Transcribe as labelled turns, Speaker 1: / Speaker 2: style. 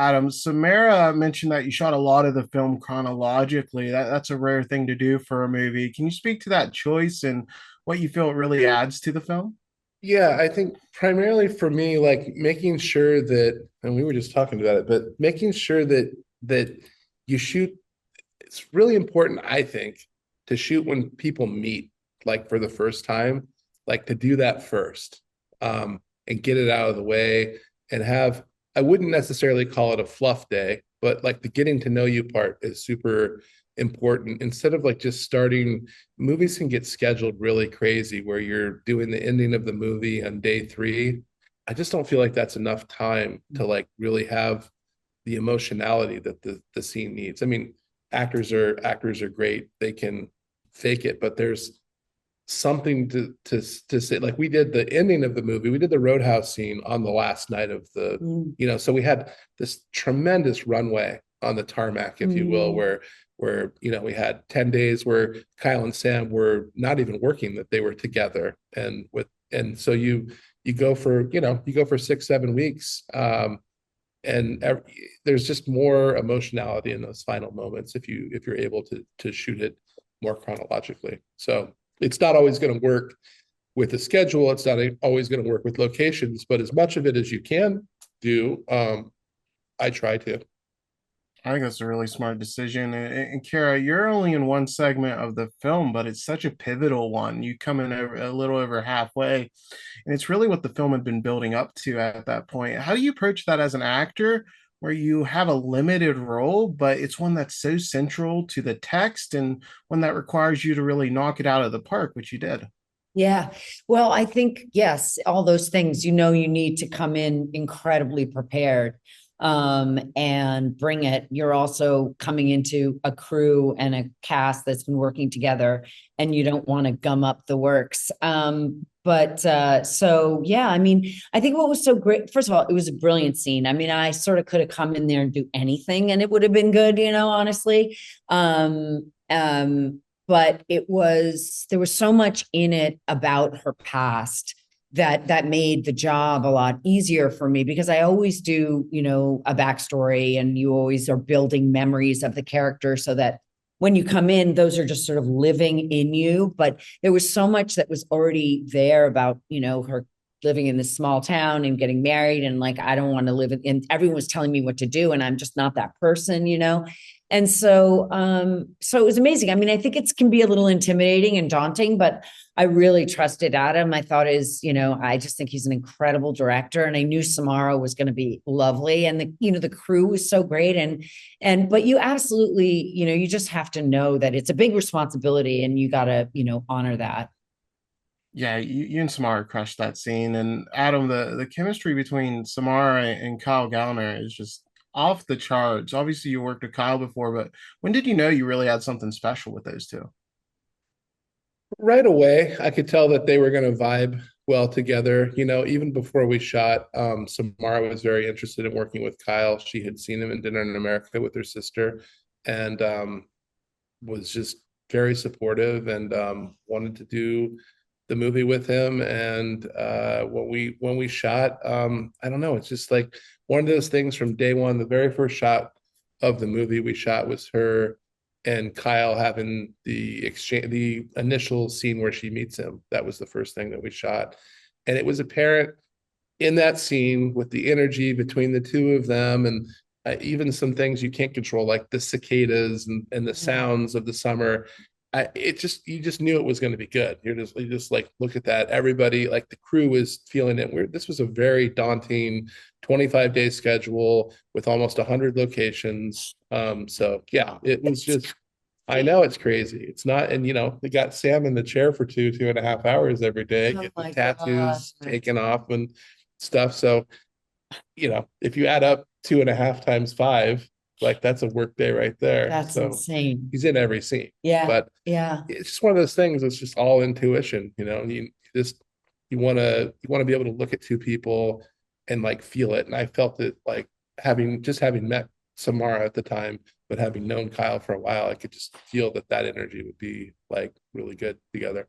Speaker 1: Adam, Samara mentioned that you shot a lot of the film chronologically. That's a rare thing to do for a movie. Can you speak to that choice and what you feel it really adds to the film?
Speaker 2: Yeah, I think primarily for me, like making sure that, and we were just talking about it, but making sure that you shoot, it's really important, I think, to shoot when people meet, like for the first time, like to do that first, and get it out of the way and have, I wouldn't necessarily call it a fluff day, but like the getting to know you part is super important. Instead of like just starting, movies can get scheduled really crazy where you're doing the ending of the movie on day three. I just don't feel like that's enough time to like really have the emotionality that the scene needs. I mean, actors are great. They can fake it, but there's something to say. Like we did the ending of the movie, we did the roadhouse scene on the last night of the,
Speaker 3: Mm,
Speaker 2: so we had this tremendous runway on the tarmac, if you will,
Speaker 3: mm,
Speaker 2: where we had 10 days where Kyle and Sam were not even working, that they were together, and so you go for, you go for 6 7 weeks, and there's just more emotionality in those final moments if you're able to shoot it more chronologically. So it's not always going to work with the schedule. It's not always going to work with locations, but as much of it as you can do, I try to.
Speaker 1: I think that's a really smart decision. And Kara, you're only in one segment of the film, but it's such a pivotal one. You come in over, a little over halfway, and it's really what the film had been building up to at that point. How do you approach that as an actor, where you have a limited role, but it's one that's so central to the text and one that requires you to really knock it out of the park, which you did?
Speaker 3: yeah. Well, I think, yes, all those things, you need to come in incredibly prepared, and bring it. You're also coming into a crew and a cast that's been working together, and you don't want to gum up the works. So yeah, I mean, I think what was so great, first of all, it was a brilliant scene. I mean, I sort of could have come in there and do anything and it would have been good, honestly. But there was so much in it about her past that made the job a lot easier for me, because I always do, a backstory, and you always are building memories of the character so that when you come in, those are just sort of living in you. But there was so much that was already there about, her living in this small town and getting married, and like, I don't want to live in, everyone was telling me what to do, and I'm just not that person. And so it was amazing. I mean, I think it can be a little intimidating and daunting, but I really trusted Adam. I thought I just think he's an incredible director, and I knew Samara was going to be lovely, and the crew was so great, but you absolutely, you just have to know that it's a big responsibility, and you got to, honor that.
Speaker 1: Yeah, you and Samara crushed that scene. And Adam, the chemistry between Samara and Kyle Gallner is just off the charts. Obviously, you worked with Kyle before, but when did you know you really had something special with those two?
Speaker 2: Right away, I could tell that they were going to vibe well together. Even before we shot, Samara was very interested in working with Kyle. She had seen him in Dinner in America with her sister, and was just very supportive, and wanted to do the movie with him. And when we shot, I don't know, it's just like one of those things from day one. The very first shot of the movie we shot was her and Kyle having the exchange, the initial scene where she meets him. That was the first thing that we shot, and it was apparent in that scene with the energy between the two of them, and even some things you can't control, like the cicadas and the sounds of the summer. You just knew it was going to be good. You just like, look at that. Everybody, like the crew was feeling it. This was a very daunting 25-day schedule with almost 100 locations. So yeah, it was just, I know it's crazy. It's not, and they got Sam in the chair for 2.5 hours every day,
Speaker 3: Oh
Speaker 2: getting
Speaker 3: my God.
Speaker 2: tattoos taken off and stuff. So, if you add up 2.5 times five, like that's a work day right there.
Speaker 3: That's
Speaker 2: So
Speaker 3: insane.
Speaker 2: he's in every scene.
Speaker 3: Yeah.
Speaker 2: But
Speaker 3: Yeah.
Speaker 2: it's just one of those things. It's just all intuition. You just you want to be able to look at two people and like feel it. And I felt it, like having met Samara at the time, but having known Kyle for a while, I could just feel that energy would be like really good together.